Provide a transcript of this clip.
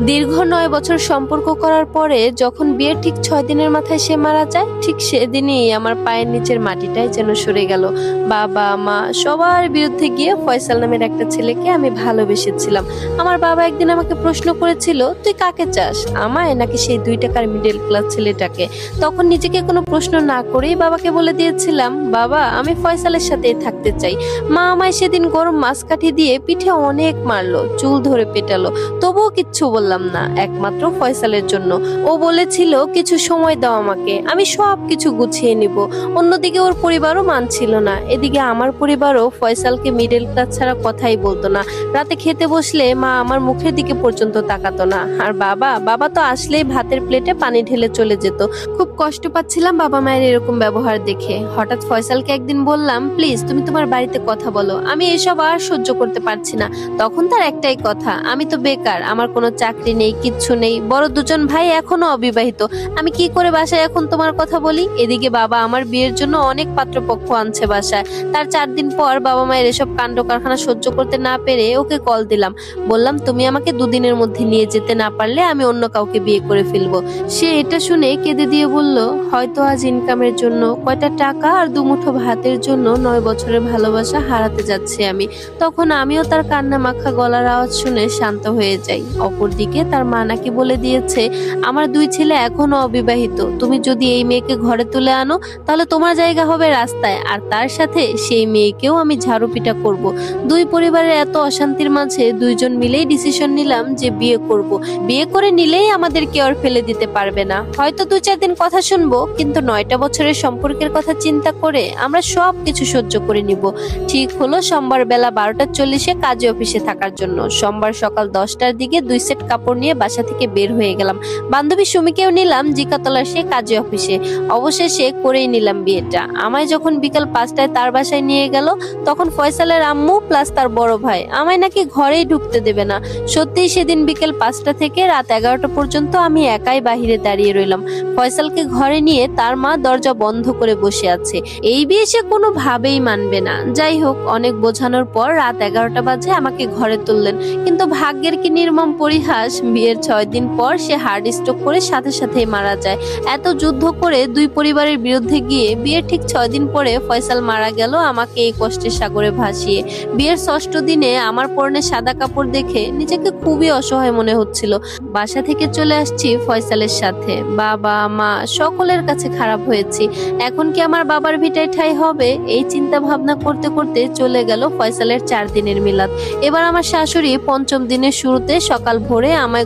দীর্ঘ 9 বছর সম্পর্ক করার পরে যখন বিয়ের ঠিক 6 দিনের মাথায় সে মারা যায়, ঠিক সেদিনই আমার পায়ের নিচের মাটিটাই যেন সরে গেল। বাবা মা সবার বিরুদ্ধে গিয়ে ফয়সাল নামের একটা ছেলেকে আমি ভালোবেসেছিলাম। আমার বাবা একদিন আমাকে প্রশ্ন করেছিল, তুই কাকে চাস, আমায় নাকি সেই 2 টাকার মিডল ক্লাস ছেলেটাকে? তখন নিজেকে কোনো প্রশ্ন না করেই বাবাকে বলে দিয়েছিলাম, বাবা আমি ফয়সালের সাথেই থাকতে চাই। মা আমায় সেদিন গরম মাছকাঠি দিয়ে পিঠে অনেক মারলো, চুল ধরে পেটালো, তবুও কিচ্ছু বললাম না, একমাত্র ফয়সালের জন্য। ও বলেছিল কিছু সময় দাও আমাকে, আমি সব কিছু গুছিয়ে নিব। অন্যদিকে ওর পরিবারও মানছিল না, এদিকে আমার পরিবারও ফয়সালকে মিডল ক্লাস ছাড়া কথাই বলতো না। রাতে খেতে বসলে মা আমার মুখের দিকে পর্যন্ত তাকাতো না। আর বাবা তো আসলেই ভাতের প্লেটে পানি ঢেলে চলে যেত। খুব কষ্ট পাচ্ছিলাম বাবা মায়ের এরকম ব্যবহার দেখে। হঠাৎ ফয়সালকে একদিন বললাম, প্লিজ তুমি তোমার বাড়িতে কথা বলো, আমি এসব আর সহ্য করতে পারছি না। তখন তার একটাই কথা, আমি তো বেকার, আমার কোনো চাকরি নেই, কিচ্ছু নেই, বড় 2 জন ভাই এখনো অবিবাহিত, আমি কি করে বাসায় এখন তোমার কথা বলি? এদিকে বাবা আমার বিয়ের জন্য অনেক পাত্রপক্ষ আনছে বাসায়। তার 4 দিন পর বাবা মায়ের এসব কাণ্ড কারখানা সহ্য করতে না পেরে ওকে কল দিলাম, বললাম তুমি আমাকে 2 দিনের মধ্যে নিয়ে যেতে না পারলে আমি অন্য কাউকে বিয়ে করে ফেলবো। সে এটা শুনে কেঁদে দিয়ে বলল, হয়তো আজ ইনকামের জন্য কয়টা টাকা আর 2 মুঠো ভাতের জন্য 9 বছরের ভালোবাসা হারাতে যাচ্ছি আমি। তখন আমিও তার কান্না মাখা গলার আওয়াজ শুনে শান্ত হয়ে যাই। অপরদিকে তার মা নাকি বলে দিয়েছে, আমার 2 ছেলে এখনো অবিবাহিত, তুমি যদি এই মেয়েকে ঘরে তুলে আনো তাহলে তোমার জায়গা হবে রাস্তায়, আর তার সাথে সেই মেয়েকেও আমি ঝাড়ু পিটা করব। 2 পরিবারের এত অশান্তির মাঝে 2 জন মিলেই ডিসিশন নিলাম যে বিয়ে করব। বিয়ে করে নিলেই আমাদের কেউ আর ফেলে দিতে পারবে না। হয়তো 2-4 দিন কথা শুনবো, কিন্তু 9টা বছরের সম্পর্কের কথা চিন্তা করে আমরা সব কিছু সহ্য করে নিব। ঠিক হলো সোমবার বেলা 12:40-এ কাজে অফিসে থাকার জন্য। সোমবার সকাল 10টার দিকে 2 সেট কাপড় নিয়ে বাসা থেকে বের হয়ে গেলাম। বান্ধবী সুমিকেও নিলাম জিকাতলার সে কাজে অফিসে। অবশেষে করেই নিলাম বিয়েটা। আমায় যখন বিকাল 5টায় তার বাসায় নিয়ে গেল, তখন ফয়সালের আম্মু প্লাস তার বড় ভাই আমায় নাকি ঘরেই ঢুকতে দেবে না। সত্যিই সেদিন বিকেল 5টা থেকে রাত 11টা পর্যন্ত আমি একাই বাহিরে দাঁড়িয়ে রইলাম। ফয়সালকে ঘরে নিয়ে তার মা দরজা বন্ধ করে বসে আছে। এই বিয়ে সে কোনোভাবেই মানবে না। যাই হোক, অনেক বোঝানোর পর রাত 11টা বাজে আমাকে ঘরে তুললেন। কিন্তু ভাগ্যের কি নির্মম পরিহাস, বিয়ের 6 দিন পর সে হার্ট স্ট্রোক করে সাথে সাথেই মারা যায়। এত যুদ্ধ করে 2 পরিবারের বিরুদ্ধে গিয়ে বিয়ের ঠিক 6 দিন পরে ফয়সাল মারা গেল আমাকে এই কষ্টের সাগরে ভাসিয়ে। বিয়ের 6ষ্ঠ দিনে আমার পরনে সাদা কাপড় দেখে নিজেকে খুবই অসহায় মনে হচ্ছিল। বাসা থেকে চলে আসছি ফয়সালের সাথে। বাবা মা সকলের কাছে খারাপ হয়েছি। এখন কি আমার বাবার ভিটায় ঠাঁই হবে? এই চিন্তা ভাবনা করতে করতে চলে গেল ফয়সালের 4 দিনের মিলাদ। এবার আমার শাশুড়ি 5ম দিনের শুরুতে সকাল ভোরে আমায়